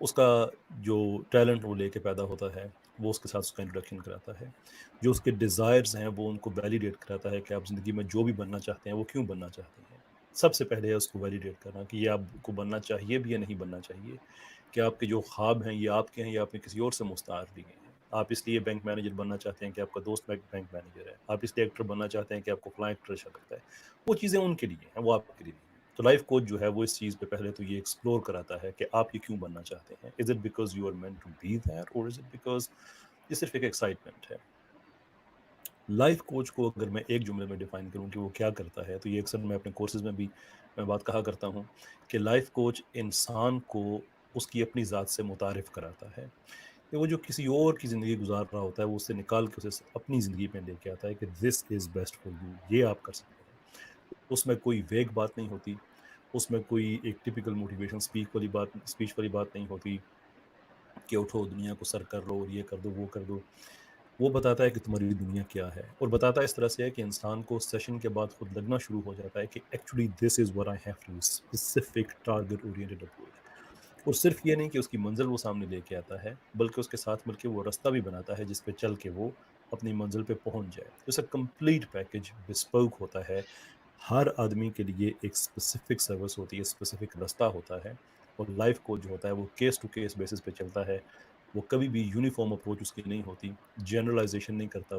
اس کا جو ٹیلنٹ وہ لے کے پیدا ہوتا ہے وہ اس کے ساتھ اس کا انٹروڈکشن کراتا ہے. جو اس کے ڈیزائرز ہیں وہ ان کو ویلیڈیٹ کراتا ہے کہ آپ زندگی میں جو بھی بننا چاہتے ہیں وہ کیوں بننا چاہتے ہیں. سب سے پہلے ہے اس کو ویلیڈیٹ کرنا کہ یہ آپ کو بننا چاہیے بھی یا نہیں بننا چاہیے, کہ آپ کے جو خواب ہیں یہ آپ کے ہیں یا آپ نے کسی اور سے مستعار لیے ہیں. آپ اس لیے بینک مینیجر بننا چاہتے ہیں کہ آپ کا دوست بینک مینیجر ہے, آپ اس لیے ایکٹر بننا چاہتے ہیں کہ آپ کو فلاں ایکٹر اچھا لگتا ہے. وہ چیزیں ان کے لیے ہیں, وہ آپ کے لیے نہیں ہیں. تو لائف کوچ جو ہے وہ اس چیز پہ پہلے تو یہ ایکسپلور کراتا ہے کہ آپ یہ کیوں بننا چاہتے ہیں. Is it because you are meant to be there اور از اٹ بیکاز یہ صرف ایک ایکسائٹمنٹ ہے. لائف کوچ کو اگر میں ایک جملے میں ڈیفائن کروں کہ وہ کیا کرتا ہے, تو یہ اکثر میں اپنے کورسز میں بھی میں بات کہا کرتا ہوں کہ لائف کوچ انسان کو اس کی اپنی ذات سے متعارف کراتا ہے. کہ وہ جو کسی اور کی زندگی گزار رہا ہوتا ہے وہ اس سے نکال کے اسے اپنی زندگی میں لے کے آتا ہے کہ دس از بیسٹ فار یو, یہ آپ کر سکتے ہیں. اس میں کوئی ویگ بات نہیں ہوتی, اس میں کوئی ایک ٹپیکل موٹیویشن اسپیچ والی بات نہیں ہوتی کہ اٹھو دنیا کو سر کر لو اور یہ کر دو وہ کر دو. وہ بتاتا ہے کہ تمہاری دنیا کیا ہے, اور بتاتا ہے اس طرح سے ہے کہ انسان کو سیشن کے بعد خود لگنا شروع ہو جاتا ہے کہ actually this is what I have to do, specific target oriented approach. اور صرف یہ نہیں کہ اس کی منزل وہ سامنے لے کے آتا ہے, بلکہ اس کے ساتھ مل کے وہ رستہ بھی بناتا ہے جس پہ چل کے وہ اپنی منزل پہ پہنچ جائے. جیسا کمپلیٹ پیکج بسپوک ہوتا ہے, ہر آدمی کے لیے ایک اسپیسیفک سروس ہوتی ہے, اسپیسیفک رستہ ہوتا ہے. اور لائف کوچ جو ہوتا ہے وہ کیس ٹو کیس بیسس پہ چلتا ہے. وہ کبھی بھی یونیفارم اپروچ اس کی نہیں ہوتی, جنرلائزیشن نہیں کرتا.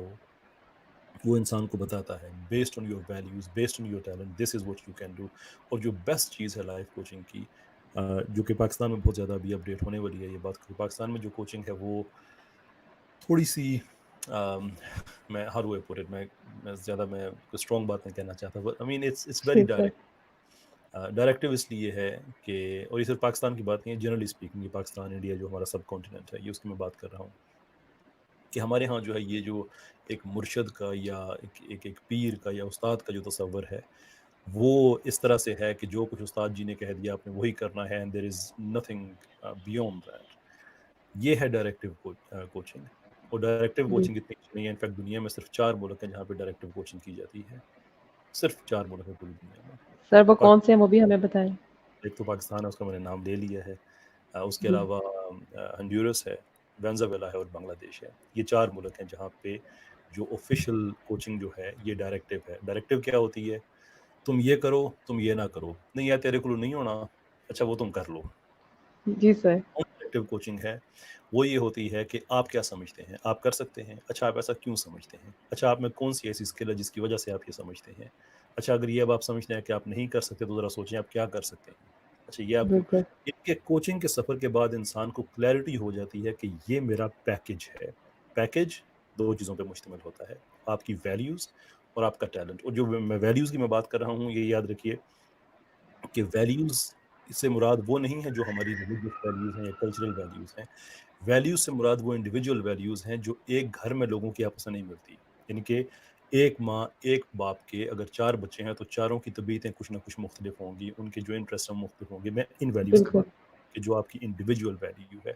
وہ انسان کو بتاتا ہے based on your values, based on your talent, this is what you can do. اور جو بیسٹ چیز ہے لائف کوچنگ کی, جو کہ پاکستان میں بہت زیادہ ابھی اپڈیٹ ہونے والی ہے یہ بات, کہ پاکستان میں جو کوچنگ ہے وہ تھوڑی سی میں ہر وے پور میں زیادہ میں کوئی اسٹرانگ بات نہیں کہنا چاہتا, but I mean it's very ٹھیک ہے. ڈائریکٹو اس لیے ہے کہ, اور یہ صرف پاکستان کی بات نہیں ہے, جنرلی اسپیکنگ یہ پاکستان انڈیا جو ہمارا سب کانٹیننٹ ہے یہ اس کی میں بات کر رہا ہوں, کہ ہمارے ہاں جو ہے یہ جو ایک مرشد کا یا ایک پیر کا یا استاد کا جو تصور ہے وہ اس طرح سے ہے کہ جو کچھ استاد جی نے کہہ دیا آپ نے وہی کرنا ہے, and there is nothing beyond that. یہ ہے ڈائریکٹو کوچنگ. اور ڈائریکٹو جی کوچنگ اتنی نہیں ہے, انفیکٹ دنیا میں صرف 4 ملک ہیں جہاں پہ ڈائریکٹو کوچنگ کی جاتی ہے, صرف 4 ملک ہیں پوری دنیا میں. سر, وہ کون سے ہیں وہ بھی ہمیں بتائیں. ایک تو پاکستان ہے, اس کا میں نے نام لے لیا ہے, اس کے جی علاوہ ہنڈیورس ہے, وینزویلا ہے اور بنگلہ دیش ہے. یہ 4 ملک ہیں جہاں پہ جو آفیشیل کوچنگ جو ہے یہ ڈائریکٹو ہے. ڈائریکٹو کیا ہوتی ہے, تم یہ کرو تم یہ نہ کرو, نہیں یار تیرے کو نہیں ہونا, اچھا وہ تم کر لو. جی سر. ڈائریکٹو کوچنگ ہے وہ یہ ہوتی ہے کہ آپ کیا سمجھتے ہیں, آپ کر سکتے ہیں, اچھا آپ ایسا کیوں سمجھتے ہیں, اچھا آپ میں کون سی ایسی اسکل ہے جس کی وجہ سے آپ یہ سمجھتے ہیں, اچھا اگر یہ اب آپ سمجھتے ہیں کہ آپ نہیں کر سکتے تو ذرا سوچیں آپ کیا کر سکتے ہیں. اچھا یہ آپ کو بالکل. کوچنگ کے سفر کے بعد انسان کو کلیئرٹی ہو جاتی ہے کہ یہ میرا پیکج ہے. پیکج 2 چیزوں پہ مشتمل ہوتا ہے, آپ کی ویلیوز اور آپ کا ٹیلنٹ. اور جو میں ویلیوز کی میں بات کر رہا ہوں یہ یاد رکھیے کہ ویلیوز سے مراد وہ نہیں ہے جو ہماری ریلیجیس ویلیوز ہیں یا کلچرل ویلیوز ہیں. ویلیوز سے مراد وہ انڈیویجول ویلیوز ہیں جو ایک گھر میں لوگوں کی آپس میں نہیں ملتی. یعنی کہ ایک ماں ایک باپ کے اگر 4 بچے ہیں تو چاروں کی طبیعتیں کچھ نہ کچھ مختلف ہوں گی, ان کے جو انٹرسٹ ہیں مختلف ہوں گے. میں ان ویلیوز کی بالکل. بات کہ جو آپ کی انڈیویجول ویلیو ہے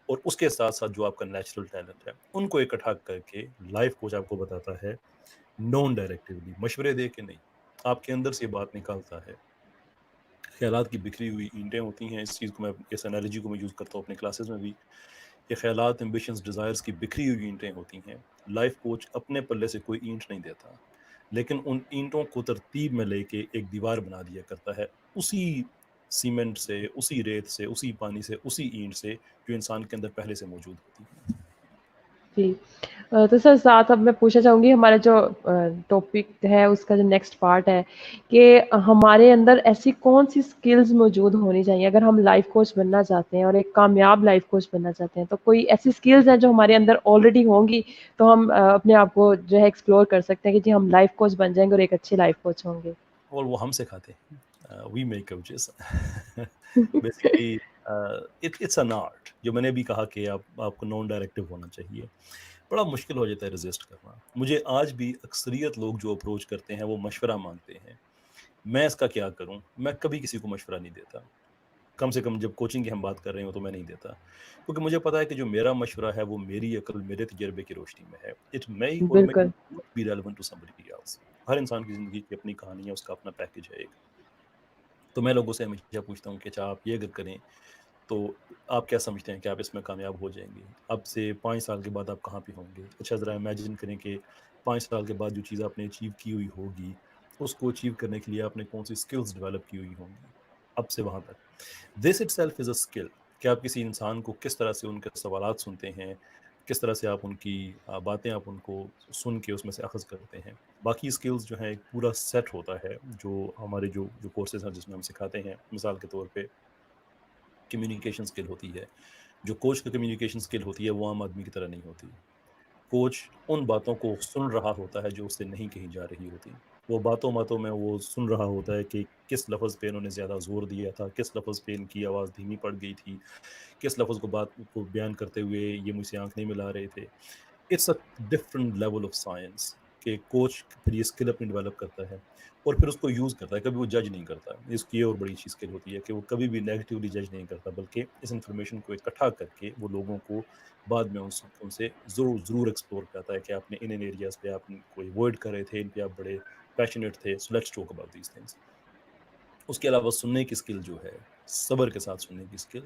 اور اس کے ساتھ ساتھ جو آپ کا نیچرل ٹیلنٹ ہے ان کو اکٹھا کر کے لائف کوچ آپ کو بتاتا ہے نان ڈائریکٹیولی, مشورے دے کے نہیں, آپ کے اندر سے یہ بات نکالتا ہے. خیالات کی بکھری ہوئی اینٹیں ہوتی ہیں, اس چیز کو میں اس انالوجی کو میں یوز کرتا ہوں اپنے کلاسز میں بھی. یہ خیالات, ایمبیشنز, ڈیزائرز کی بکھری ہوئی اینٹیں ہوتی ہیں. لائف کوچ اپنے پلے سے کوئی اینٹ نہیں دیتا, لیکن ان اینٹوں کو ترتیب میں لے کے ایک دیوار بنا دیا کرتا ہے, اسی سیمنٹ سے, اسی ریت سے, اسی پانی سے, اسی اینٹ سے جو انسان کے اندر پہلے سے موجود ہوتی ہے. جی. تو سر ساتھ اب میں پوچھنا چاہوں گی ہمارا جو ٹاپک ہے اس کا جو نیکسٹ پارٹ ہے کہ ہمارے اندر ایسی کون سی سکلز موجود ہونی چاہیے اگر ہم لائف کوچ بننا چاہتے ہیں اور ایک کامیاب لائف کوچ بننا چاہتے ہیں, تو کوئی ایسی سکلز ہیں جو ہمارے اندر آلریڈی ہوں گی تو ہم اپنے آپ کو جو ہے ایکسپلور کر سکتے ہیں کہ جی ہم لائف کوچ بن جائیں گے اور ایک اچھے لائف کوچ ہوں گے. اور وہ ہم سکھاتے ہیں, we make coaches. Basically it's an art. جو میں نے بھی کہا کہ آپ کو نان ڈائریکٹو ہونا چاہیے. بڑا مشکل ہو جاتا ہے ریزسٹ کرنا. مجھے آج بھی اکثریت لوگ جو اپروچ کرتے ہیں وہ مشورہ مانگتے ہیں. میں اس کا کیا کروں, میں کبھی کسی کو مشورہ نہیں دیتا, کم سے کم جب کوچنگ کی ہم بات کر رہے ہوں تو میں نہیں دیتا, کیونکہ مجھے پتا ہے کہ جو میرا مشورہ ہے وہ میری عقل, میرے تجربے کی روشنی میں ہے. اٹ may or may بالکل. not be relevant to somebody else. ہر انسان کی زندگی کی اپنی کہانی ہے, اس کا اپنا پیکج ہے ایک. تو میں لوگوں سے ہمیشہ پوچھتا ہوں کہ اچھا آپ یہ اگر کریں تو آپ کیا سمجھتے ہیں کہ آپ اس میں کامیاب ہو جائیں گے؟ اب سے 5 سال کے بعد آپ کہاں پہ ہوں گے؟ اچھا ذرا امیجن کریں کہ 5 سال کے بعد جو چیز آپ نے اچیو کی ہوئی ہوگی، اس کو اچیو کرنے کے لیے آپ نے کون سی اسکلز ڈیولپ کی ہوئی ہوں گی اب سے وہاں تک؟ This it self is a skill کہ آپ کسی انسان کو کس طرح سے ان کے سوالات سنتے ہیں، کس طرح سے آپ ان کی باتیں آپ ان کو سن کے اس میں سے اخذ کرتے ہیں. باقی اسکلز جو ہیں ایک پورا سیٹ ہوتا ہے جو ہمارے جو کورسز ہیں جس میں ہم سکھاتے ہیں. مثال کے طور پہ کمیونیکیشن اسکل ہوتی ہے. جو کوچ کا کمیونیکیشن اسکل ہوتی ہے وہ عام آدمی کی طرح نہیں ہوتی. کوچ ان باتوں کو سن رہا ہوتا ہے جو اس سے نہیں کہی جا رہی ہوتی. وہ باتوں میں وہ سن رہا ہوتا ہے کہ کس لفظ پہ انہوں نے زیادہ زور دیا تھا، کس لفظ پہ ان کی آواز دھیمی پڑ گئی تھی، کس لفظ کو بات کو بیان کرتے ہوئے یہ مجھ سے آنکھ نہیں ملا رہے تھے. It's a different level of science کہ کوچ پھر یہ اسکل اپنی ڈیولپ کرتا ہے اور پھر اس کو یوز کرتا ہے. کبھی وہ جج نہیں کرتا. اس کی اور بڑی اچھی اسکل ہوتی ہے کہ وہ کبھی بھی نیگیٹیولی جج نہیں کرتا، بلکہ اس انفارمیشن کو اکٹھا کر کے وہ لوگوں کو بعد میں ان سے ضرور ایکسپلور کرتا ہے کہ آپ نے ان ایریاز پہ آپ کوئی ورڈ کر رہے تھے، ان پہ آپ بڑے پیشنیٹ تھے. So let's talk about these things. اس کے علاوہ سننے کی اسکل جو ہے، صبر کے ساتھ سننے کی اسکل.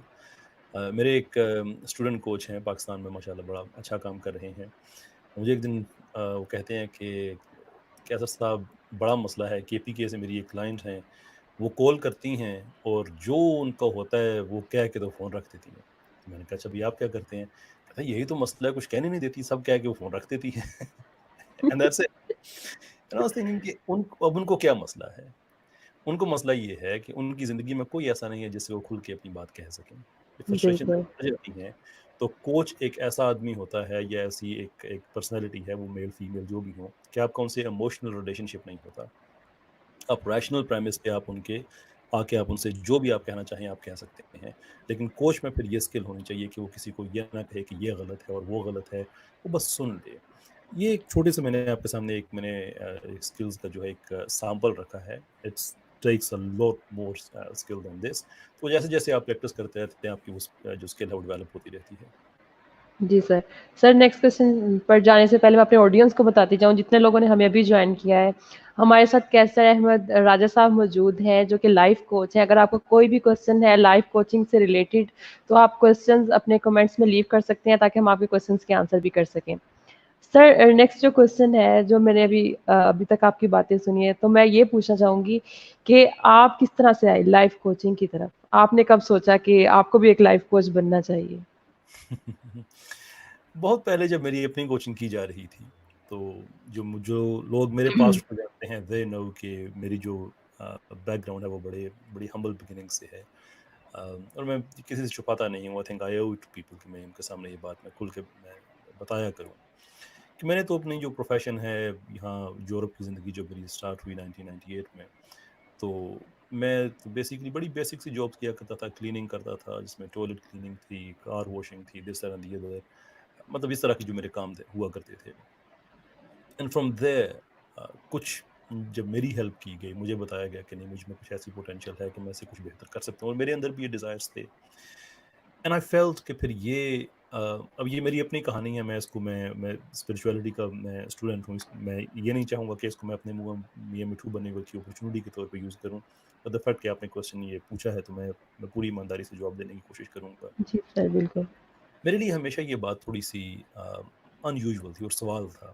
میرے ایک اسٹوڈنٹ کوچ ہیں پاکستان میں، ماشاءاللہ بڑا اچھا کام کر رہے ہیں. مجھے ایک دن وہ کہتے ہیں کہ کیسر صاحب بڑا مسئلہ ہے، کے پی کے سے میری ایک کلائنٹ ہیں، وہ کال کرتی ہیں اور جو ان کا ہوتا ہے وہ کہہ کے تو فون رکھ دیتی ہیں. تو میں نے کہا اچھا بھائی آپ کیا کرتے ہیں؟ کہتا ہے یہی تو مسئلہ ہے، کچھ کہنے نہیں دیتی، سب کہہ کے وہ فون رکھ دیتی ہے. And that's it. And I was thinking کہ اب ان کو کیا مسئلہ ہے؟ ان کو مسئلہ یہ ہے کہ ان کی زندگی میں کوئی ایسا نہیں ہے جس سے وہ کھل کے اپنی بات کہہ سکیں. فرسٹریشن بالکل آ جاتی ہیں تو کوچ ایک ایسا آدمی ہوتا ہے یا ایسی ایک پرسنالٹی ہے، وہ میل فیمیل جو بھی ہوں، کہ آپ کا ان سے ایموشنل ریلیشن شپ نہیں ہوتا. آپ ریشنل پریمس پہ آپ ان کے آ کے آپ ان سے جو بھی آپ کہنا چاہیں آپ کہہ سکتے ہیں. لیکن کوچ میں پھر یہ اسکل ہونی چاہیے کہ وہ کسی کو یہ نہ کہے کہ یہ غلط ہے اور وہ غلط ہے، وہ بس سن لے. یہ ایک چھوٹے سے میں نے آپ کے سامنے ایک اسکلز کا جو ہے ایک سیمپل رکھا ہے. اٹس ٹیکس اے لوٹ مور اسکل دین دس. تو جیسے جیسے آپ پریکٹس کرتے رہتے ہیں آپ کی جو اسکل ہے وہ ڈیولپ ہوتی رہتی ہے. جی سر نیکسٹ کوشچن پر جانے سے پہلے میں اپنے آڈینس کو بتاتی جاؤں جتنے لوگوں نے ہمیں ابھی جوائن کیا ہے. ہمارے ساتھ کیسر احمد راجہ صاحب موجود ہیں جو کہ لائف کوچ ہیں. اگر آپ کو کوئی بھی کوشچن ہے لائف کوچنگ سے ریلیٹڈ تو آپ کوشچنز اپنے کمنٹس میں لیو کر سکتے ہیں تاکہ ہم آپ کے کوشچنز کے آنسر بھی کر سکیں. سر نیکسٹ جو کوشچن ہے جو میں نے ابھی تک آپ کی باتیں سنی ہے تو میں یہ پوچھنا چاہوں گی کہ آپ کس طرح سے آئے لائف کوچنگ کی طرف؟ آپ نے کب سوچا کہ آپ کو بھی ایک لائف کوچ بننا چاہیے؟ بہت پہلے جب میری اپنی کوچنگ کی جا رہی تھی تو جو لوگ میرے پاس جانتے ہیں دے نو کہ میری جو بیک گراؤنڈ ہے وہ بڑی ہمبل بگننگ سے ہے. اور میں کسی سے چھپاتا نہیں ہوں. I think I owe to people کہ میں ان کے سامنے یہ بات میں کھل کے میں بتایا کروں کہ میں نے تو اپنی جو پروفیشن ہے یہاں یورپ کی زندگی جو میری اسٹارٹ ہوئی 1998 میں، تو میں بیسکلی بڑی بیسک سی جابس کیا کرتا تھا. کلیننگ کرتا تھا جس میں ٹوائلٹ کلیننگ تھی، کار واشنگ تھی، دس طرح دی ادر، مطلب اس طرح کے جو میرے کام ہوا کرتے تھے. اینڈ فرام دیر کچھ جب میری ہیلپ کی گئی، مجھے بتایا گیا کہ نہیں مجھ میں کچھ ایسی پوٹینشیل ہے کہ میں اسے کچھ بہتر کر سکتا ہوں، اور میرے اندر بھی یہ ڈیزائرس تھے. اینڈ آئی فیلٹ کہ پھر یہ اب یہ میری اپنی کہانی ہے. میں اس کو میں اسپرچویلٹی کا میں اسٹوڈنٹ ہوں. میں یہ نہیں چاہوں گا کہ اس کو میں اپنے منہ میں مٹھو بننے کی اپرچونیٹی کے طور پہ یوز کروں. بٹ دا فیکٹ کہ آپ نے کوشچن یہ پوچھا ہے تو میں پوری ایمانداری سے جواب دینے کی کوشش کروں گا. جی سر بالکل. میرے لیے ہمیشہ یہ بات تھوڑی سی ان یوزول تھی اور سوال تھا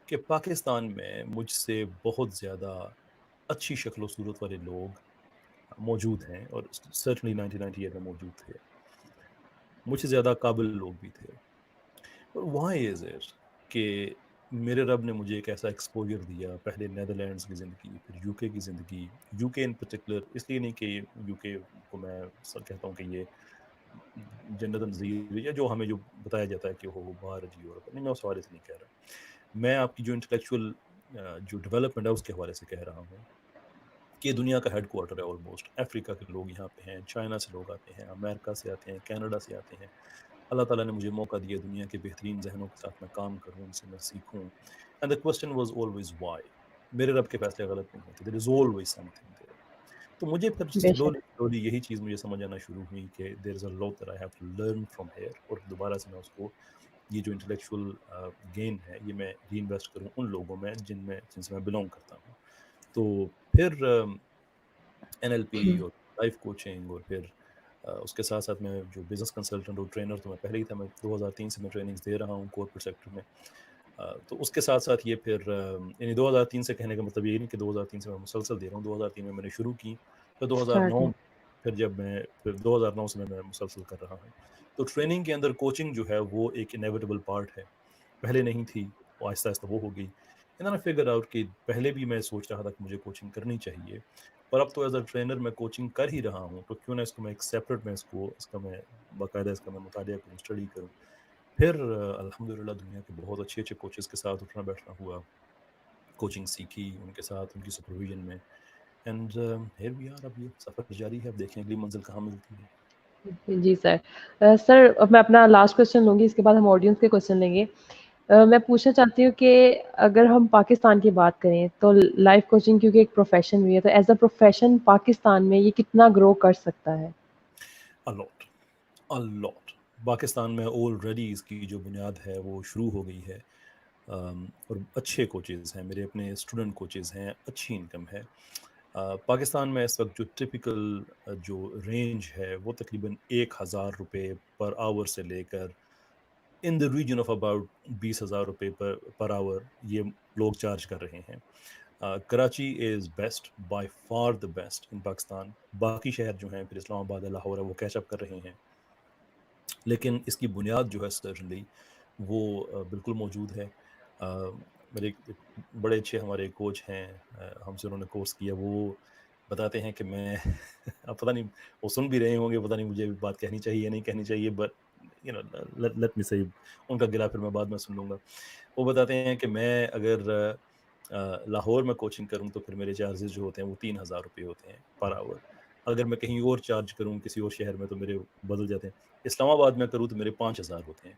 کہ پاکستان میں مجھ سے بہت زیادہ اچھی شکل و صورت والے لوگ موجود ہیں، اور سرٹنلی 1998 میں موجود تھے. مجھ سے زیادہ قابل لوگ بھی تھے. وہاں یہ زیر کہ میرے رب نے مجھے ایک ایسا ایکسپوجر دیا، پہلے نیدرلینڈز کی زندگی، پھر یو کے کی زندگی. یو کے ان پرٹیکولر اس لیے نہیں کہ یو کے کو میں سر کہتا ہوں کہ یہ جنت نظیر یا جو ہمیں جو بتایا جاتا ہے کہ وہ باہر جی یورپ، نہیں میں اس حوالے سے نہیں کہہ رہا. میں آپ کی جو انٹلیکچوئل جو ڈیولپمنٹ ہے اس کے حوالے سے کہہ رہا ہوں کہ دنیا کا ہیڈ کوارٹر ہے آلموسٹ. افریقہ کے لوگ یہاں پہ ہیں، چائنا سے لوگ آتے ہیں، امریکہ سے آتے ہیں، کینیڈا سے آتے ہیں. اللہ تعالیٰ نے مجھے موقع دیا دنیا کے بہترین ذہنوں کے ساتھ میں کام کروں، ان سے میں سیکھوں. And the question was always why. میرے رب کے فیصلے غلط نہیں ہوتے. There is always something there. تو مجھے پھر بے شک. سلولی یہی چیز مجھے سمجھ آنا شروع ہوئی کہ there is a lot that I have to learn from here, اور دوبارہ سے میں اس کو یہ جو انٹلیکچوئل گین ہے یہ میں ری انویسٹ کروں ان لوگوں میں جن سے میں بلونگ کرتا ہوں. تو پھر این ایل پی اور لائف کوچنگ اور پھر اس کے ساتھ ساتھ میں جو بزنس کنسلٹنٹ اور ٹرینر تو میں پہلے ہی تھا، میں 2003 سے میں ٹریننگز دے رہا ہوں کارپوریٹ سیکٹر میں. تو اس کے ساتھ ساتھ یہ پھر یعنی 2003 سے کہنے کا مطلب یہ نہیں کہ 2003 سے میں مسلسل دے رہا ہوں. 2003 میں نے شروع کی، پھر 2009 پھر جب میں پھر 2009 سے میں مسلسل کر رہا ہوں. تو ٹریننگ کے اندر کوچنگ جو ہے وہ ایک انیویٹیبل پارٹ ہے. پہلے نہیں تھی، وہ آہستہ آہستہ وہ ہو گئی. نے فگر آؤٹ کہ پہلے بھی میں سوچ رہا تھا کہ مجھے کوچنگ کرنی چاہیے، پر اب تو ایز اے ٹرینر میں کوچنگ کر ہی رہا ہوں، تو کیوں نہ اس کو میں ایک سیپریٹ میں اس کا میں باقاعدہ اس کا میں مطالعہ کروں، اسٹڈی کروں. پھر الحمدللہ دنیا کے بہت اچھے اچھے کوچز کے ساتھ اٹھنا بیٹھنا ہوا، کوچنگ سیکھی ان کے ساتھ، ان کی سپرویژن میں. And here we are. اب یہ سفر جاری ہے، اب دیکھیں اگلی منزل کہاں ملتی ہے. جی سر. سر اب میں اپنا لاسٹ کوشچن لوں گی، اس کے بعد ہم آڈینس کے کوشچن لیں گے. میں پوچھنا چاہتی ہوں کہ اگر ہم پاکستان کی بات کریں تو لائف کوچنگ کیونکہ ایک پروفیشن بھی ہے، تو ایز اے پروفیشن پاکستان میں یہ کتنا گرو کر سکتا ہے؟ الوٹ پاکستان میں آلریڈی اس کی جو بنیاد ہے وہ شروع ہو گئی ہے، اور اچھے کوچز ہیں، میرے اپنے اسٹوڈنٹ کوچز ہیں، اچھی انکم ہے. پاکستان میں اس وقت جو ٹپیکل جو رینج ہے وہ تقریباً 1,000 روپے پر آور سے لے کر ان دا ریجن آف اباؤٹ 20,000 روپے پر آور یہ لوگ چارج کر رہے ہیں. Karachi is best, by for the best in Pakistan. باقی شہر جو ہیں پھر اسلام آباد ہے، لاہور ہے، وہ کیچ اپ کر رہے ہیں، لیکن اس کی بنیاد جو ہے سرٹنلی وہ بالکل موجود ہے. میرے بڑے اچھے ہمارے کوچ ہیں، ہم سے انہوں نے کورس کیا، وہ بتاتے ہیں کہ میں پتہ نہیں وہ سن بھی رہے ہوں گے، پتہ نہیں مجھے بات کہنی چاہیے یا نہیں کہنی چاہیے، بٹ لیٹ می سے ان کا گلا پھر میں بعد میں سن لوں گا. وہ بتاتے ہیں کہ میں اگر لاہور میں کوچنگ کروں تو پھر میرے چارجز جو ہوتے ہیں وہ 3,000 روپے ہوتے ہیں پر آور. اگر میں کہیں اور چارج کروں کسی اور شہر میں تو میرے بدل جاتے ہیں. اسلام آباد میں کروں تو میرے 5,000 ہوتے ہیں.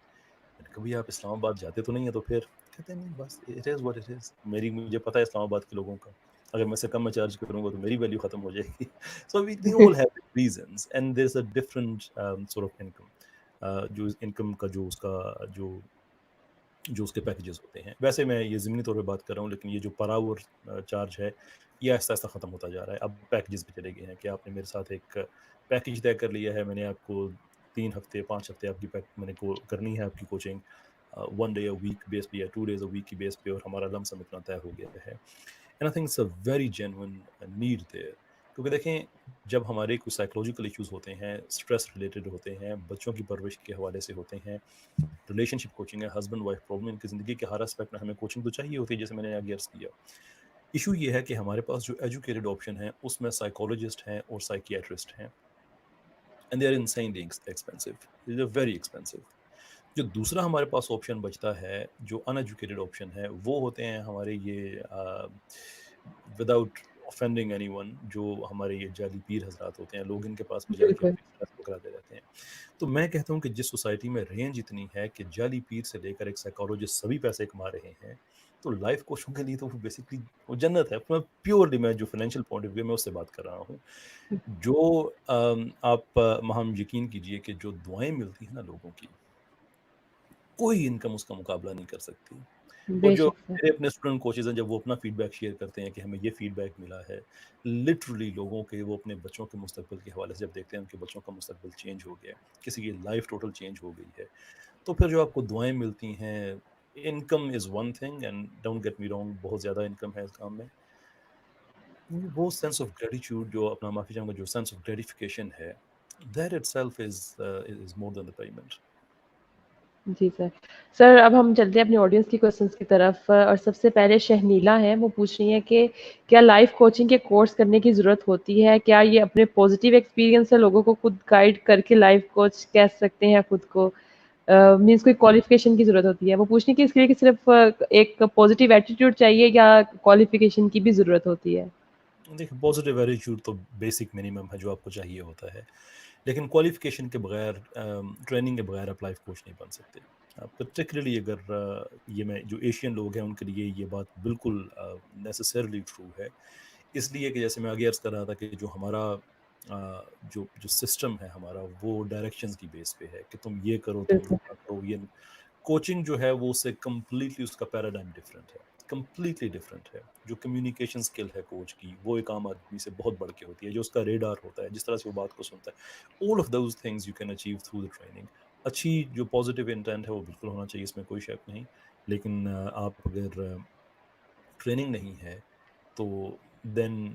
کبھی آپ اسلام آباد جاتے تو نہیں ہیں؟ تو پھر کہتے ہیں نہیں بس it is what it is. مجھے پتہ ہے اسلام آباد کے لوگوں کا، اگر میں سے کم میں چارج کروں گا تو میری ویلیو ختم ہو جائے گی. سو they all have reasons and there's a different sort of income. جو انکم کا جو اس کے پیکیجز ہوتے ہیں. ویسے میں یہ ضمنی طور پہ بات کر رہا ہوں، لیکن یہ جو پر آور چارج ہے یہ آہستہ آہستہ ختم ہوتا جا رہا ہے. اب پیکیجز بھی چلے گئے ہیں کہ آپ نے میرے ساتھ ایک پیکیج طے کر لیا ہے، میں نے آپ کو 3 ہفتے 5 ہفتے آپ کی میں نے کرنی ہے آپ کی کوچنگ 1 day a week بیس پہ یا 2 days a week کی بیس پہ، اور ہمارا لم سم اتنا طے ہو گیا ہے. And I think it's a very genuine need there. کیونکہ دیکھیں جب ہمارے کوئی سائیکولوجیکل ایشوز ہوتے ہیں، اسٹریس ریلیٹڈ ہوتے ہیں، بچوں کی پرورش کے حوالے سے ہوتے ہیں، ریلیشن شپ کوچنگ ہے، ہسبینڈ وائف پرابلم، ان کی زندگی کے ہر اسپیکٹ میں ہمیں کوچنگ تو چاہیے ہوتی ہے، جیسے میں نے آگے عرض کیا. ایشو یہ ہے کہ ہمارے پاس جو ایجوکیٹڈ آپشن ہے اس میں سائیکولوجسٹ ہیں اور سائیکیٹرسٹ ہیں، and they are insanely expensive, they are very expensive. جو دوسرا ہمارے پاس آپشن بچتا ہے، جو ان ایجوکیٹڈ آپشن ہے، وہ ہوتے ہیں ہمارے یہ وداؤٹ offending anyone جو ہمارے یہ جعلی پیر حضرات ہوتے ہیں، لوگ ان کے پاس بھی جا کے بالکل. اپنی اسٹریس پکڑاتے رہتے ہیں. تو میں کہتا ہوں کہ جس سوسائٹی میں رینج اتنی ہے کہ جعلی پیر سے لے کر ایک سائیکالوجسٹ سبھی پیسے کما رہے ہیں، تو لائف کوچوں کے لیے تو وہ بیسکلی وہ جنت ہے. پیورلی میں جو فائنینشیل پوائنٹ آف ویو میں اس سے بات کر رہا ہوں. جو آپ ہم یقین کیجئے کہ جو دعائیں ملتی ہیں نا لوگوں کی، کوئی انکم اس کا مقابلہ نہیں کر سکتی. اور بے جو شک سر. میرے اپنے اسٹوڈنٹ کوچز ہیں، جب وہ اپنا فیڈ بیک شیئر کرتے ہیں کہ ہمیں یہ فیڈ بیک ملا ہے، لٹرلی لوگوں کے وہ اپنے بچوں کے مستقبل کے حوالے سے جب دیکھتے ہیں ان کے بچوں کا مستقبل چینج ہو گیا، کسی کی لائف ٹوٹل چینج ہو گئی ہے، تو پھر جو آپ کو دعائیں ملتی ہیں. Income is one thing and don't get me wrong, بہت زیادہ انکم ہے اس کام میں. وہ سینس آف گریٹیٹیوڈ جو اپنا معافی چاہوں گا، جو سینس آف گریٹیفیکیشن ہے، that itself is more than the payment. جی سر. سر اب ہم چلتے ہیں اپنی آڈینس کی کوشچنس کی طرف، اور سب سے پہلے شہنیلا ہیں، وہ پوچھ رہی ہیں کہ کیا لائف کوچنگ کے کورس کرنے کی ضرورت ہوتی ہے؟ کیا یہ اپنے پازیٹیو ایکسپیرینس سے لوگوں کو خود گائیڈ کر کے لائف کوچ کہہ سکتے ہیں خود کو؟ مینس کوئی کوالیفیکیشن کی ضرورت ہوتی ہے؟ وہ پوچھنے کی اس کے لیے کہ صرف ایک پازیٹیو ایٹیٹیوڈ چاہیے یا کوالیفیکیشن کی بھی ضرورت ہوتی ہے؟ دیکھیں پازیٹیو ایٹیٹیوڈ تو بیسک منیمم ہے جو آپ کو چاہیے ہوتا ہے، لیکن کوالیفیکیشن کے بغیر، ٹریننگ کے بغیر آپ لائف کوچ نہیں بن سکتے. پرٹیکولرلی اگر یہ میں جو ایشین لوگ ہیں ان کے لیے یہ بات بالکل نیسسرلی ٹرو ہے، اس لیے کہ جیسے میں آگے عرض کر رہا تھا کہ جو ہمارا جو سسٹم ہے ہمارا، وہ ڈائریکشنز کی بیس پہ ہے کہ تم یہ کرو، تم وہ بالکل. نہ کرو. یہ کوچنگ جو ہے وہ اس سے کمپلیٹلی اس کا پیراڈائم ڈفرینٹ ہے. کمپلیٹلی ڈفرینٹ ہے. جو کمیونیکیشن اسکل ہے کوچ کی وہ ایک عام آدمی سے بہت بڑھ کے ہوتی ہے. جو اس کا ریڈار ہوتا ہے, جس طرح سے وہ بات کو سنتا ہے, all of those things you can achieve through the training. اچھی جو پازیٹیو انٹینٹ ہے وہ بالکل ہونا چاہیے, اس میں کوئی شک نہیں. لیکن آپ اگر ٹریننگ نہیں ہے تو دین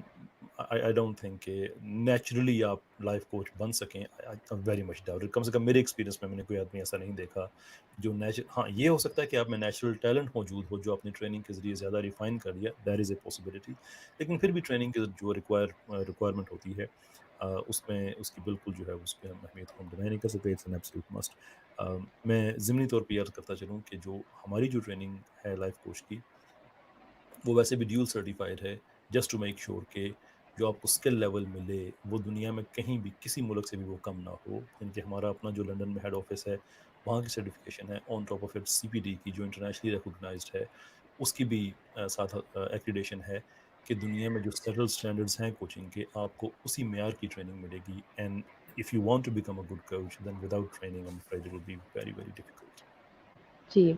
آئی ڈونٹ تھنک کہ نیچرلی آپ لائف کوچ بن سکیں. Very much doubt. کم سے کم میرے ایکسپیرینس میں نے کوئی آدمی ایسا نہیں دیکھا جو ہاں یہ ہو سکتا ہے کہ آپ میں نیچرل ٹیلنٹ موجود ہو جو اپنی ٹریننگ کے ذریعے زیادہ ریفائن کر لیا, دیر از اے پاسبلٹی. لیکن پھر بھی ٹریننگ کی جو ریکوائرمنٹ ہوتی ہے اس میں اس کی بالکل جو ہے اس کی اہمیت کو ہم ڈینائی نہیں کر سکتے. It's an absolute must. میں ضمنی طور پہ یاد کرتا چلوں کہ جو ہماری جو ٹریننگ ہے لائف کوچ کی وہ ویسے بھی ڈیول سرٹیفائڈ ہے, جسٹ ٹو میک شیور کہ جو آپ کو اسکل لیول ملے وہ دنیا میں کہیں بھی کسی ملک سے بھی وہ کم نہ ہو. یعنی کہ ہمارا اپنا جو لنڈن میں ہیڈ آفس ہے وہاں کی سرٹیفکیشن ہے, on top of it C P D کی جو انٹرنیشنلی ریکوگنائزڈ ہے اس کی بھی ساتھ ایکریڈیشن ہے کہ دنیا میں جو سیٹل اسٹینڈرڈز ہیں کوچنگ کے آپ کو اسی معیار کی ٹریننگ ملے گی. And if you want to become a good coach then without training I'm afraid it will be very very difficult. جی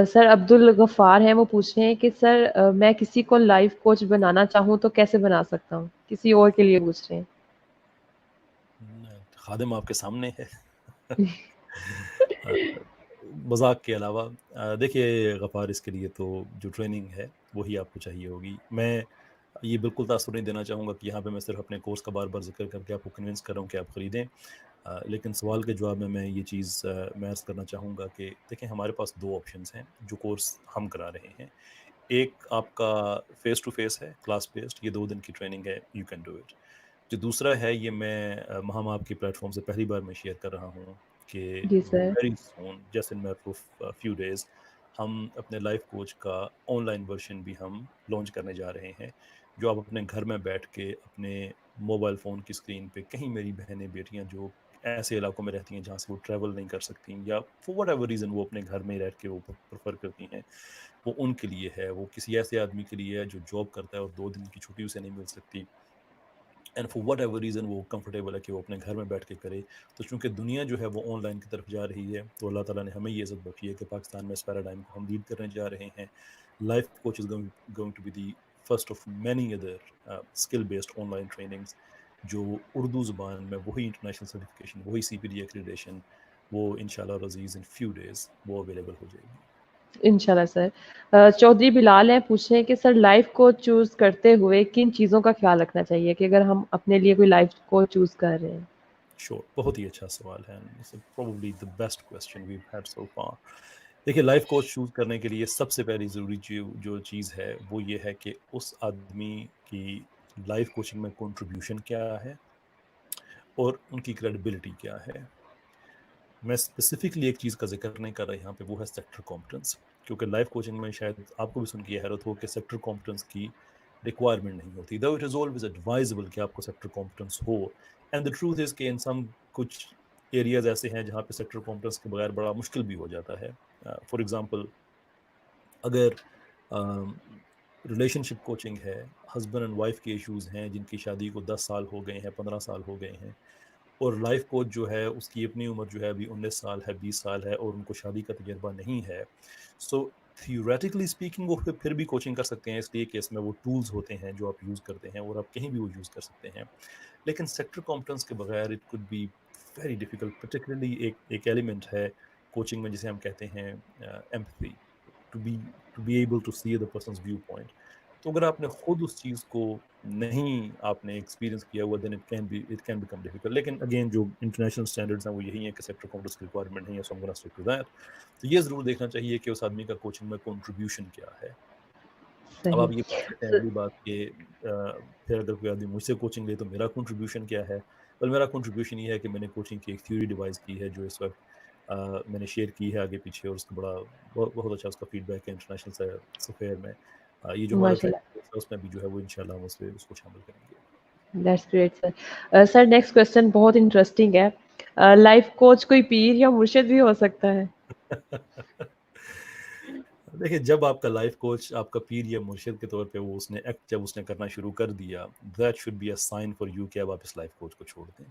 سر عبد الغفار ہیں, وہ پوچھ رہے ہیں کہ سر میں کسی کو لائف کوچ بنانا چاہوں تو کیسے بنا سکتا ہوں؟ کسی اور کے لیے پوچھ رہے ہیں. خادم آپ کے سامنے ہے. مذاق کے علاوہ دیکھیے غفار, اس کے لیے تو جو ٹریننگ ہے وہی آپ کو چاہیے ہوگی. میں یہ بالکل تاثر نہیں دینا چاہوں گا کہ یہاں پہ میں صرف اپنے کورس کا بار بار ذکر کر کے آپ کو کنونس کر رہا ہوں کہ آپ خریدیں. لیکن سوال کے جواب میں یہ چیز میں عرض کرنا چاہوں گا کہ دیکھیں ہمارے پاس دو آپشنس ہیں جو کورس ہم کرا رہے ہیں. ایک آپ کا فیس ٹو فیس ہے, کلاس بیسڈ, یہ 2 دن کی ٹریننگ ہے, یو کین ڈو اٹ. جو دوسرا ہے یہ میں ہم آپ کی پلیٹ فارم سے پہلی بار میں شیئر کر رہا ہوں کہ جی sir. Very soon just in matter of few days ہم اپنے لائف کوچ کا آن لائن ورژن بھی ہم لانچ کرنے جا رہے ہیں, جو آپ اپنے گھر میں بیٹھ کے اپنے موبائل فون کی اسکرین پہ کہیں میری بہنیں بیٹیاں جو ایسے علاقوں میں رہتی ہیں جہاں سے وہ ٹریول نہیں کر سکتی یا فور وٹ ایور ریزن وہ اپنے گھر میں ہی رہ کے وہ پریفر کرتی ہیں, وہ ان کے لیے ہے. وہ کسی ایسے آدمی کے لیے ہے جو جاب کرتا ہے اور 2 دن کی چھٹی اسے نہیں مل سکتی and for what ever reason وہ کمفرٹیبل ہے کہ وہ اپنے گھر میں بیٹھ کے کرے. تو چونکہ دنیا جو ہے وہ آن لائن کی طرف جا رہی ہے تو اللہ تعالیٰ نے ہمیں یہ عزت بخشی ہے کہ پاکستان میں اس پیراڈائم کو ہم لیڈ کرنے جا رہے ہیں. Life coach is going to be the first of many other skill based online trainings جو اردو زبان میں وہی انٹرنیشنل سرٹیفکیشن, وہی سی پی ڈی ایکریڈیشن, وہ انشاءاللہ عزیز ان فیو ڈیز وہ اویلیبل ہو جائے گی. انشاءاللہ سر. چودھری بلال ہیں, پوچھ رہے ہیں کہ سر لائف کوچ چوز کرتے ہوئے کن چیزوں کا خیال رکھنا چاہیے کہ اگر ہم اپنے لیے کوئی لائف کوچ چوز کر رہے ہیں؟ شور, بہت ہی اچھا سوال ہے, probably the best question we had so far. دیکھیے لائف کوچ چوز کرنے کے لیے سب سے پہلی ضروری جو چیز ہے وہ یہ ہے کہ اس آدمی کی لائف کوچنگ میں کنٹریبیوشن کیا ہے اور ان کی کریڈیبلٹی کیا ہے. میں اسپیسیفکلی ایک چیز کا ذکر نہیں کر رہا یہاں پہ, وہ ہے سیکٹر کمپٹنس. کیونکہ لائف کوچنگ میں شاید آپ کو بھی سن کے حیرت ہو کہ سیکٹر کمپٹنس کی ریکوائرمنٹ نہیں ہوتی, though it is always advisable کہ آپ کو sector competence who. And the truth is کہ انسان کچھ ایریاز ایسے ہیں جہاں پہ سیکٹر کمپٹنس کے بغیر بڑا مشکل بھی ہو جاتا ہے. فار ایگزامپل اگر ریلیشن شپ کوچنگ ہے, ہسبینڈ اینڈ وائف کے ایشوز ہیں جن کی شادی کو 10 سال ہو گئے ہیں, 15 سال ہو گئے ہیں, اور لائف کوچ جو ہے اس کی اپنی عمر جو ہے ابھی 19 سال ہے, 20 سال ہے, اور ان کو شادی کا تجربہ نہیں ہے. سو تھیوریٹیکلی اسپیکنگ وہ پھر بھی کوچنگ کر سکتے ہیں, اس لیے کہ اس میں وہ ٹولز ہوتے ہیں جو آپ یوز کرتے ہیں اور آپ کہیں بھی وہ یوز کر سکتے ہیں. لیکن سیکٹر کمپٹنس کے بغیر it could be very difficult. Particularly ایک ایلیمنٹ ہے کوچنگ میں جسے ہم کہتے ہیں empathy, to be able to see the person's viewpoint. تو اگر آپ نے خود اس چیز کو نہیں آپ نے ایکسپیرینس کیا ہوا then it can become difficult. لیکن اگین جو انٹرنیشنل اسٹینڈرڈز ہیں وہ یہی ہیں کہ سیکٹر کمپٹنس کی ریکوائرمنٹ نہیں ہے, سو I'm gonna stick to that. تو یہ ضرور دیکھنا چاہیے کہ اس آدمی کا کوچنگ میں کنٹریبیوشن کیا ہے. اب آپ یہ پوچھ سکتے ہیں اگلی بات کہ پھر اگر کوئی آدمی مجھ سے کوچنگ لے تو میرا کنٹریبیوشن کیا ہے. بل میرا کنٹریبیوشن یہ ہے کہ میں نے کوچنگ کی ایک تھیوری ڈیوائز کی ہے جو اس وقت میں نے شیئر کی ہے آگے پیچھے, اور اس کا بہت اچھا اس کا فیڈ بیک ہے انٹرنیشنل سفیر میں. یہ جو ہمارا ماشاء اللہ, ٹریننگ ہے اس میں بھی جو ہے وہ انشاءاللہ ہم اس کو شامل کریں گے. That's great sir. Sir next question بہت انٹرسٹنگ ہے. لائف کوچ کوئی پیر یا مرشد بھی ہو سکتا ہے؟ دیکھیں جب آپ کا لائف کوچ آپ کا پیر یا مرشد کے طور پہ وہ جب اس نے کرنا شروع کر دیا, that should be a sign for you کہ اب آپ اس لائف کوچ کو چھوڑ دیں.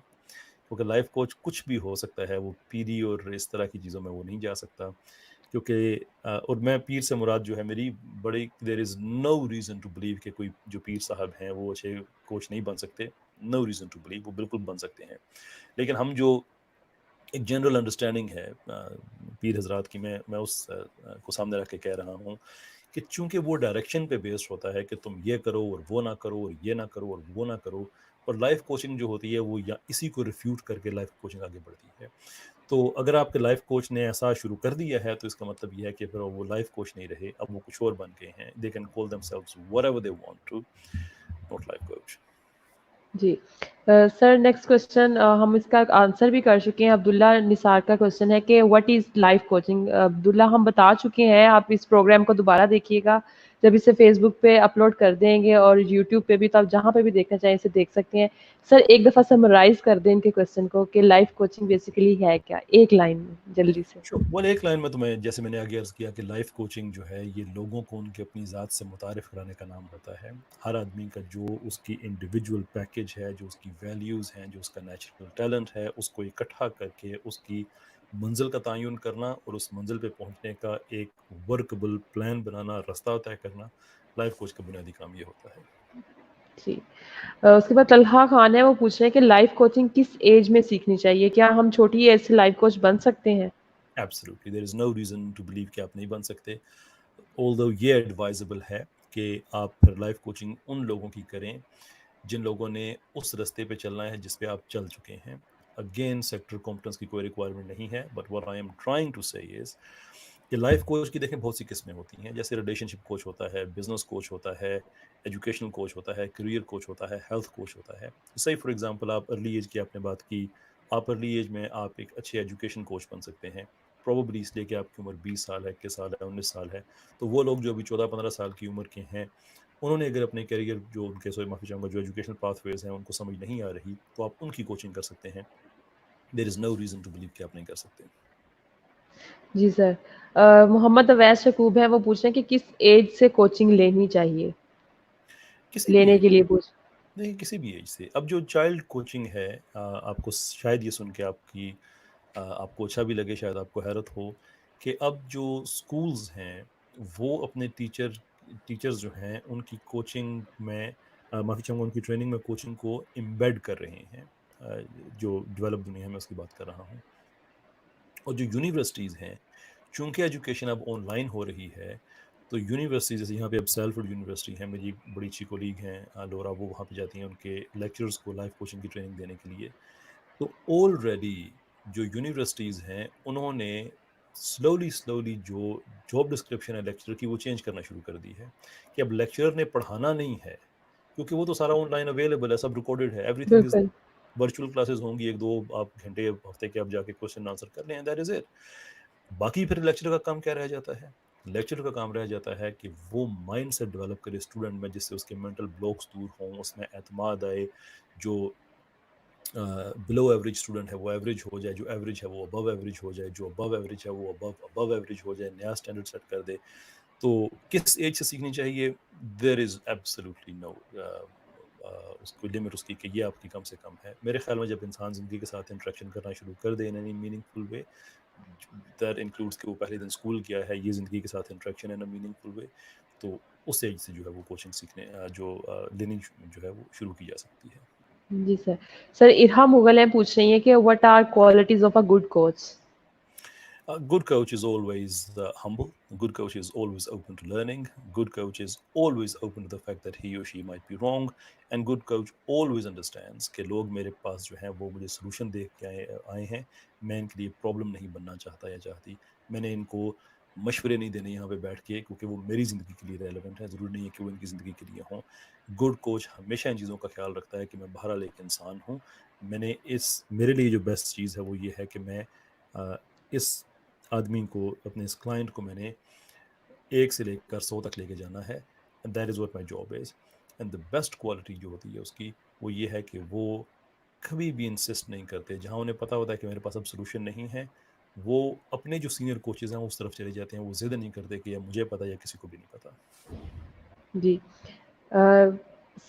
کیونکہ لائف کوچ کچھ بھی ہو سکتا ہے, وہ پیری اور اس طرح کی چیزوں میں وہ نہیں جا سکتا. کیونکہ اور میں پیر سے مراد جو ہے میری بڑی دیر is no reason to believe کہ کوئی جو پیر صاحب ہیں وہ اچھے کوچ نہیں بن سکتے. نو ریزن ٹو بلیو وہ بالکل بن سکتے ہیں. لیکن ہم جو ایک جنرل انڈرسٹینڈنگ ہے پیر حضرات کی، میں اس کو سامنے رکھ کے کہہ رہا ہوں کہ چونکہ وہ ڈائریکشن پہ بیسڈ ہوتا ہے کہ تم یہ کرو اور وہ نہ کرو اور یہ نہ کرو اور وہ نہ کرو، اور لائف کوچنگ جو ہوتی ہے وہ اسی کو ریفیوٹ کر کے لائف کوچنگ آگے بڑھتی ہے. تو اگر آپ کے لائف کوچ نے ایسا شروع کر دیا ہے تو اس کا مطلب یہ ہے کہ پھر وہ لائف کوچ نہیں رہے، اب وہ کچھ اور بن گئے ہیں. They can call themselves whatever they want to, not life coach. جی سر نیکسٹ کوشچن ہم اس کا آنسر بھی کر چکے ہیں. عبداللہ نثار کا کوشچن ہے کہ واٹ از لائف کوچنگ. عبداللہ ہم بتا چکے ہیں، آپ اس پروگرام کو دوبارہ دیکھیے گا جب اسے فیس بک پہ اپلوڈ کر دیں گے اور یوٹیوب پہ بھی، تو آپ جہاں پہ بھی دیکھنا چاہیں اسے دیکھ سکتے ہیں. سر ایک دفعہ سمرائز کر دیں ان کے کوشچن کو کہ لائف کوچنگ بیسیکلی ہے کیا، ایک لائن میں جلدی سے. ایک لائن میں تمہیں، جیسے میں نے آگے عرض کیا کہ لائف کوچنگ جو ہے یہ لوگوں کو ان کی اپنی ذات سے متعارف کرانے کا نام ہوتا ہے. ہر آدمی کا جو اس کی انڈیویجول پیکج ہے، جو اس کی ویلیوز ہیں، جو اس کا نیچرل ٹیلنٹ ہے، اس کو اکٹھا کر کے اس کی منزل کا تعین کرنا اور اس منزل پہ پہنچنے کا ایک ورکبل پلان بنانا، رستہ طے کرنا، لائف کوچ کا بنیادی کام یہ ہوتا ہے. جی اس کے بعد طلحہ خان ہے، وہ پوچھ رہے ہیں کہ لائف کوچنگ کس ایج میں سیکھنی چاہیے، کیا ہم چھوٹی ایج سے لائف کوچ بن سکتے ہیں؟ Absolutely there is no reason to believe کہ آپ نہیں بن سکتے. although یہ ایڈوائزبل ہے کہ آپ پھر لائف کوچنگ ان لوگوں کی کریں جن لوگوں نے اس رستے پہ چلنا ہے جس پہ آپ چل چکے ہیں. اگین سیکٹر کمپٹنس کی کوئی ریکوائرمنٹ نہیں ہے، but what I am trying to say is کہ لائف کوچ کی دیکھیں بہت سی قسمیں ہوتی ہیں. جیسے ریلیشن شپ کوچ ہوتا ہے، بزنس کوچ ہوتا ہے، ایجوکیشنل کوچ ہوتا ہے، کریئر کوچ ہوتا ہے، ہیلتھ کوچ ہوتا ہے. صحیح فار ایگزامپل آپ ارلی ایج کی آپ نے بات کی، آپ ارلی ایج میں آپ ایک اچھے ایجوکیشن کوچ بن سکتے ہیں، پروبیبلی اس لیے کہ آپ کی عمر 20 سال ہے، 21 سال ہے، 19 سال ہے. تو وہ لوگ جو ابھی 14-15 سال کی عمر کے ہیں، انہوں نے اگر اپنے کیریئر جو ان کے معافی چاہوں گا جو ایجوکیشنل پاتھ ویز ہیں ان کو سمجھ نہیں آ رہی، تو آپ ان کی کوچنگ کر سکتے ہیں. دیر is no reason to believe کہ آپ نہیں کر سکتے. جی سر محمد اویس شکوب ہے، وہ پوچھ رہے ہیں کہ کس ایج سے کوچنگ لینی چاہیے، کسی بھی لینے ایج کے لیے پوچھ. نہیں، کسی بھی ایج سے. اب جو چائلڈ کوچنگ ہے، آپ کو شاید یہ سن کے آپ کو اچھا بھی لگے، شاید آپ کو حیرت ہو کہ اب جو سکولز ہیں وہ اپنے ٹیچرز جو ہیں ان کی کوچنگ میں معافی چاہوں گا ان کی ٹریننگ میں کوچنگ کو امبیڈ کر رہے ہیں. جو ڈیولپ دنیا میں اس کی بات کر رہا ہوں. اور جو یونیورسٹیز ہیں، چونکہ ایجوکیشن اب آن لائن ہو رہی ہے، تو یونیورسٹیز جیسے یہاں پہ اب سیلفورڈ یونیورسٹی ہے، میری ایک بڑی اچھی کولیگ ہیں لورا، وہ وہاں پہ جاتی ہیں ان کے لیکچرز کو لائف کوچنگ کی ٹریننگ دینے کے لیے. تو آلریڈی جو یونیورسٹیز ہیں انہوں نے سلولی جو جاب ڈسکرپشن ہے لیکچرر کی وہ چینج کرنا شروع کر دی ہے کہ اب لیکچرر نے پڑھانا نہیں ہے، کیونکہ وہ تو سارا آن لائن اویلیبل ہے، سب ریکارڈڈ ہے، ایوری تھنگ از بالکل ورچوئل کلاسز ہوں گی، 1-2 آپ گھنٹے ہفتے کے آپ جا کے کوشچن آنسر کر لیں، دیٹ از اٹ. باقی پھر لیکچر کا کام کیا رہ جاتا ہے؟ لیکچر کا کام رہ جاتا ہے کہ وہ مائنڈ سیٹ ڈیولپ کرے اسٹوڈنٹ میں، جس سے اس کے مینٹل بلاکس دور ہوں، اس میں اعتماد آئے، جو بلو ایوریج اسٹوڈنٹ ہے وہ ایوریج ہو جائے، جو ایوریج ہے وہ ابو ایوریج ہو جائے، جو ابو ایوریج ہے وہ ابو ایوریج ہو جائے، نیا اسٹینڈرڈ سیٹ کر دے. تو کس ایج سے سیکھنی چاہیے؟ دیر از ایبسلیوٹلی نو اس کو لمٹ اس کی کہ یہ آپ کی کم سے کم ہے. میرے خیال میں جب انسان زندگی کے ساتھ انٹریکشن کرنا شروع کر دے in any meaningful way, that includes کہ وہ پہلے دن اسکول کیا ہے، یہ زندگی کے ساتھ انٹریکشن ان اے میننگ فل وے، تو اس ایج سے جو ہے وہ کوچنگ سیکھنے جو لینی جو ہے وہ شروع کی جا سکتی ہے. جی سر. سر ارہا مغل ہیں پوچھ رہی ہیں کہ what are qualities of a good coach. A good coach is always humble. A good coach is always open to learning. Good coach is always open to the fact that he or she might be wrong. And good coach always understands کہ لوگ میرے پاس جو ہیں وہ مجھے solution دیکھ کے آئے ہیں، میں ان کے لیے پرابلم نہیں بننا چاہتا یا چاہتی. میں نے ان کو مشورے نہیں دینے یہاں پہ بیٹھ کے، کیونکہ وہ میری زندگی کے لیے ریلیونٹ ہے، ضروری نہیں ہے کہ وہ ان کی زندگی کے لیے ہوں. گڈ کوچ ہمیشہ ان چیزوں کا خیال رکھتا ہے کہ میں بہرحال ایک انسان ہوں. میرے لیے جو بیسٹ چیز ہے وہ یہ ہے کہ میں اس آدمی کو، اپنے اس کلائنٹ کو میں نے 1 سے لے کر 100 تک لے کے جانا ہے. And that is what my job is. And the best quality جو ہوتی ہے اس کی وہ یہ ہے کہ وہ کبھی بھی انسسٹ نہیں کرتے. جہاں انہیں پتہ ہوتا ہے کہ میرے پاس اب سلوشن نہیں ہے، وہ اپنے جو سینئر کوچز ہیں اس طرف چلے جاتے ہیں. وہ ضد نہیں کرتے کہ یا مجھے پتہ یا کسی کو بھی نہیں پتہ. جی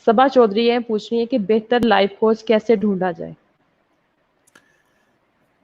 صبا چودھری ہیں پوچھ رہی ہیں کہ بہتر لائف کوچ کیسے ڈھونڈا جائے.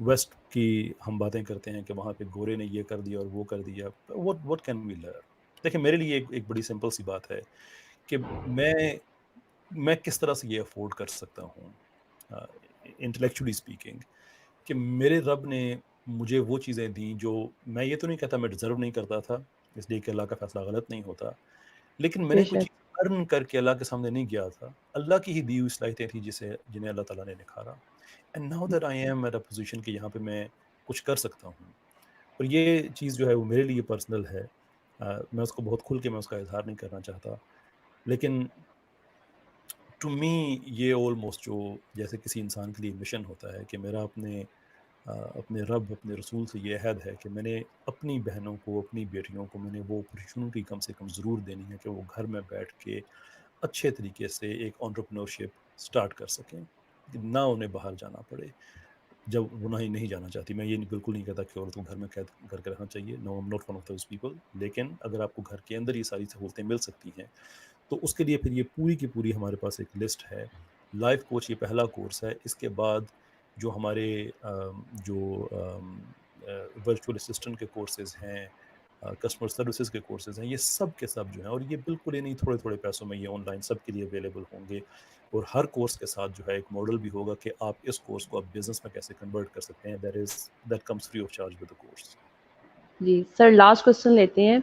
ویسٹ کی ہم باتیں کرتے ہیں کہ وہاں پہ گورے نے یہ کر دیا اور وہ کر دیا. what can we learn؟ دیکھیں میرے لیے ایک بڑی سمپل سی بات ہے کہ میں کس طرح سے یہ افورڈ کر سکتا ہوں انٹلیکچولی اسپیکنگ، کہ میرے رب نے مجھے وہ چیزیں دیں جو میں یہ تو نہیں کہتا میں ڈیزرو نہیں کرتا تھا، اس لیے کہ اللہ کا فیصلہ غلط نہیں ہوتا، لیکن میں بے نے کچھ شک. چیز ارن کر کے اللہ کے سامنے نہیں گیا تھا، اللہ کی ہی دی ہوئی صلاحیتیں تھیں جنہیں اللہ تعالیٰ نے نکھارا. And now that I am at a position کہ یہاں پہ میں کچھ کر سکتا ہوں، اور یہ چیز جو ہے وہ میرے لیے پرسنل ہے. میں اس کو بہت کھل کے میں اس کا اظہار نہیں کرنا چاہتا، لیکن ٹو می یہ آلموسٹ جو جیسے کسی انسان کے لیے مشن ہوتا ہے کہ میرا اپنے رب اپنے رسول سے یہ عہد ہے کہ میں نے اپنی بہنوں کو اپنی بیٹیوں کو میں نے وہ اپرچونٹی کم سے کم ضرور دینی ہے کہ وہ گھر میں بیٹھ کے اچھے طریقے سے ایک انٹرپرینورشپ سٹارٹ کر سکیں، نہ انہیں باہر جانا پڑے جب وہ نہیں جانا چاہتی. میں یہ بالکل نہیں کہتا کہ عورت کو گھر میں قید کر کے رکھنا چاہیے، no I'm not one of those people, لیکن اگر آپ کو گھر کے اندر یہ ساری سہولتیں مل سکتی ہیں تو اس کے لیے پھر یہ پوری کی پوری ہمارے پاس ایک لسٹ ہے. لائف کوچ یہ پہلا کورس ہے، اس کے بعد جو ہمارے جو ورچوئل اسسٹنٹ کے کورسز ہیں، کسٹمر سروسز کے کورسز ہیں، یہ سب کے سب جو ہیں، اور یہ بالکل ہی نہیں تھوڑے تھوڑے پیسوں میں یہ آن لائن سب کے لیے اویلیبل ہوں گے، اور ہر کورس کے ساتھ جو ہے ایک ماڈل بھی ہوگا کہ آپ اس کورس کو آپ بزنس میں کیسے کنورٹ کر سکتے ہیں. That comes free of charge with the course. جی سر لاسٹ کوشچن لیتے ہیں.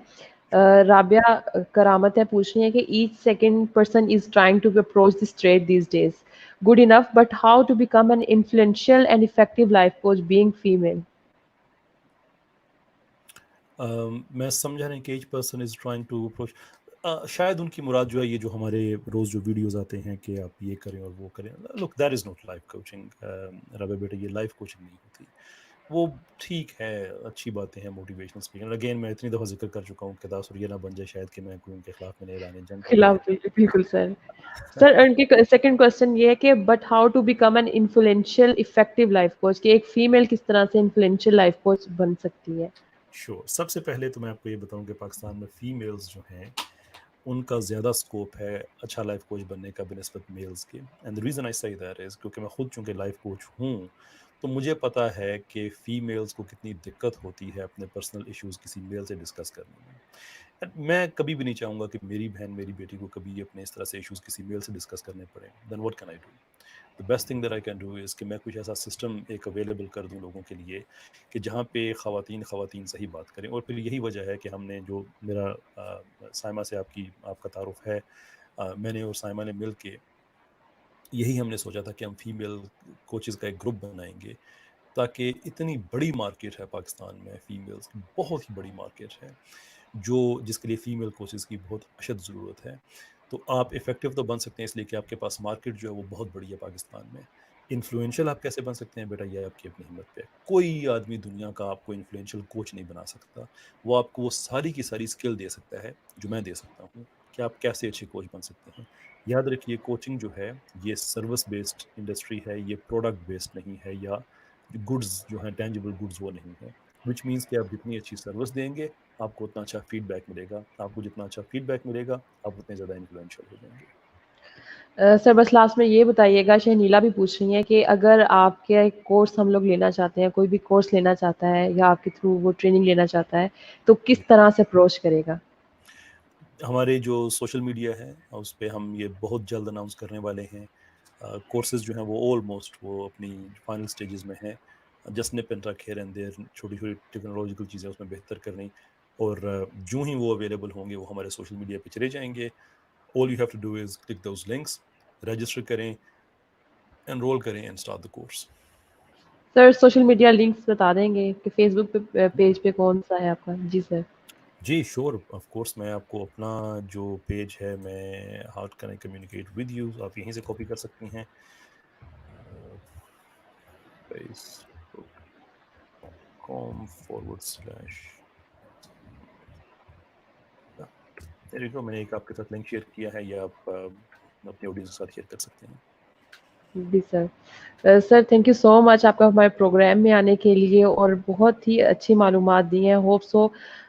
رابعہ کرامت ہے پوچھ رہی ہیں کہ each second person is trying to approach this trade these days good enough but how to become an influential and effective life coach being female. میں سمجھا نہیں کہ each person is trying to approach, شاید ان کی مراد جو ہے یہ جو ہمارے روز جو ویڈیوز آتے ہیں کہ آپ یہ کریں اور وہ کریں. Look that is not life coaching ربے بیٹے، یہ لائف کوچنگ نہیں ہوتی. وہ ٹھیک ہے، اچھی باتیں ہیں موٹیویشنل اسپیکنگ، اگین میں اتنی دفعہ ذکر کر چکا ہوں کہ تاثر یہ نہ بن جائے شاید کہ میں کوئی ان کے خلاف میں نے اعلان جنگ کر دیا. خلاف بالکل سر. سر ان کی سیکنڈ کوشچن یہ ہے کہ but how to become an influential effective life coach, کہ ایک فیمیل کس طرح سے انفلوئنشیل لائف کوچ بن سکتی ہے. شور. سب سے پہلے تو میں آپ کو یہ بتاؤں کہ پاکستان میں فیمیلز جو ہیں ان کا زیادہ سکوپ ہے اچھا لائف کوچ بننے کا بنسبت میلز کے. And the reason I say that is کیونکہ میں خود چونکہ لائف کوچ ہوں تو مجھے پتا ہے کہ فیمیلز کو کتنی دقت ہوتی ہے اپنے پرسنل ایشوز کسی میل سے ڈسکس کرنے میں. میں کبھی بھی نہیں چاہوں گا کہ میری بہن میری بیٹی کو کبھی اپنے اس طرح سے ایشوز کسی میل سے ڈسکس کرنے پڑیں. Then what can I do? the best thing that I can do is کہ میں کچھ ایسا سسٹم ایک اویلیبل کر دوں لوگوں کے لیے کہ جہاں پہ خواتین سے ہی بات کریں. اور پھر یہی وجہ ہے کہ ہم نے جو میرا سائمہ سے آپ کا تعارف ہے، میں نے اور سائمہ نے مل کے یہی ہم نے سوچا تھا کہ ہم فیمیل کوچز کا ایک گروپ بنائیں گے تاکہ اتنی بڑی مارکیٹ ہے پاکستان میں فیمیلز کی، بہت ہی بڑی مارکیٹ ہے جس کے لیے فیمیل کوچز کی بہت اشد ضرورت ہے. تو آپ افیکٹو تو بن سکتے ہیں اس لیے کہ آپ کے پاس مارکیٹ جو ہے وہ بہت بڑی ہے پاکستان میں. انفلوئنشیل آپ کیسے بن سکتے ہیں بیٹا، یہ آپ کی اپنی ہمت پہ. کوئی آدمی دنیا کا آپ کو انفلوئنشیل کوچ نہیں بنا سکتا. وہ آپ کو وہ ساری کی ساری اسکل دے سکتا ہے جو میں دے سکتا ہوں کہ آپ کیسے اچھے کوچ بن سکتے ہیں. یاد رکھیے کوچنگ جو ہے یہ سروس بیسڈ انڈسٹری ہے، یہ پروڈکٹ بیسڈ نہیں ہے، یا گڈز جو ہیں ٹینجیبل گڈز وہ نہیں ہے. وچ مینس کہ آپ جتنی اچھی سروس دیں گے آپ کو اتنا اچھا فیڈ بیک ملے گا. آپ کو جتنا اچھا فیڈ بیک ملے گا آپ اتنے زیادہ انفلوئنشیل ہو جائیں گے. سر بس لاسٹ میں یہ بتائیے گا، شہنیلا بھی پوچھ رہی ہیں کہ اگر آپ کے کورس ہم لوگ لینا چاہتے ہیں، کوئی بھی کورس لینا چاہتا ہے یا آپ کے تھرو وہ ٹریننگ لینا چاہتا ہے تو کس طرح سے اپروچ کرے گا؟ ہمارے جو سوشل میڈیا ہے اس پہ ہم یہ بہت جلد اناؤنس کرنے والے ہیں. کورسز جو ہیں وہ آلموسٹ وہ اپنی فائنل سٹیجز میں ہیں. Just nip and tuck here and there, چھوٹی چھوٹی ٹیکنالوجیکل چیزیں اس میں بہتر کرنی، اور جو ہی وہ اویلیبل ہوں گے وہ ہمارے سوشل میڈیا پہ چلے جائیں گے. all you have to do is click those links، register کریں، انرول کریں and start the course. Sir social media links بتا دیں گے کہ فیس بک پہ پیج پہ کون سا ہے آپ کا؟ جی سر. جی شور آف کورس، میں آپ کو اپنا جو پیج ہے میں how can I communicate with you, آپ یہیں سے کاپی کر سکتی ہیں. facebook.com/، میں نے ایک آپ کے ساتھ لنک شیئر کیا ہے، یا آپ اپنی آڈینس کے ساتھ شیئر کر سکتے ہیں. جی sir. Sir thank you so مچ آپ کا ہمارے پروگرام میں آنے کے لیے اور بہت ہی اچھی معلومات دی ہیں. ہوپ سو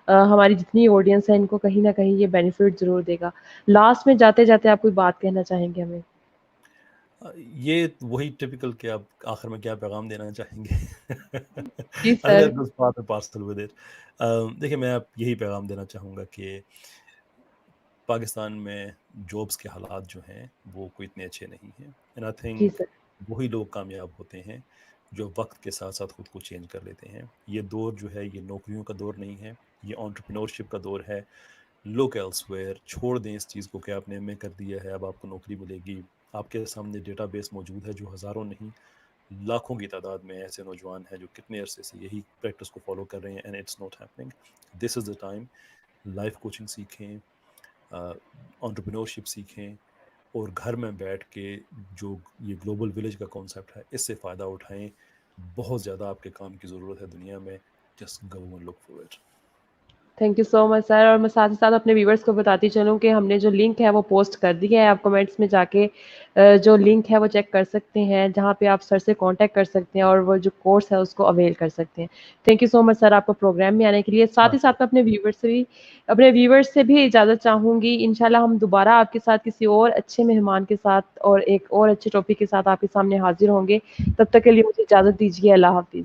ہماری جتنی آڈینس ہے ان کو کہیں نہ کہیں یہ بینیفٹ ضرور دے گا. لاسٹ میں جاتے جاتے آپ کوئی بات کہنا چاہیں گے ہمیں؟ یہ وہی ٹپکل کہ آپ آخر میں کیا پیغام دینا چاہیں گے. جی I think sir. that goes part and parcel with it. دیکھیں میں آپ یہی پیغام دینا چاہوں گا کہ پاکستان میں جابس کے حالات جو ہیں وہ کوئی اتنے اچھے نہیں ہیں. اینڈ آئی جی تھنک سر. وہی لوگ کامیاب ہوتے ہیں جو وقت کے ساتھ ساتھ خود کو چینج کر لیتے ہیں. یہ دور جو ہے یہ نوکریوں کا دور نہیں ہے, یہ انٹرپرینورشپ کا دور ہے. لک ایلس ویئر, چھوڑ دیں اس چیز کو کہ آپ نے ایم اے کر دیا ہے اب آپ کو نوکری ملے گی. آپ کے سامنے ڈیٹا بیس موجود ہے جو ہزاروں نہیں لاکھوں کی تعداد میں ایسے نوجوان ہیں جو کتنے عرصے سے یہی پریکٹس کو فالو کر رہے ہیں. And it's not happening. This is the time. Life coaching سیکھیں, انٹرپرینورشپ سیکھیں, اور گھر میں بیٹھ کے جو یہ گلوبل ولیج کا کانسیپٹ ہے اس سے فائدہ اٹھائیں. بہت زیادہ آپ کے کام کی ضرورت ہے دنیا میں. Just go and look for it. Thank you so much sir. اور میں ساتھ ہی ساتھ اپنے ویورس کو بتاتی چلوں کہ ہم نے جو لنک ہے وہ پوسٹ کر دی ہے, آپ کمنٹس میں جا کے جو لنک ہے وہ چیک کر سکتے ہیں, جہاں پہ آپ سر سے کانٹیکٹ کر سکتے ہیں اور وہ جو کورس ہے اس کو اویل کر سکتے ہیں. تھینک یو سو مچ سر آپ کو پروگرام میں آنے کے لیے. ساتھ ہی ساتھ میں اپنے ویورس سے بھی اجازت چاہوں گی. انشاءاللہ ہم دوبارہ آپ کے ساتھ کسی اور اچھے مہمان کے ساتھ اور ایک اور اچھے ٹاپک کے ساتھ آپ کے سامنے حاضر ہوں گے. تب تک کے لیے مجھے اجازت دیجیے. اللہ حافظ.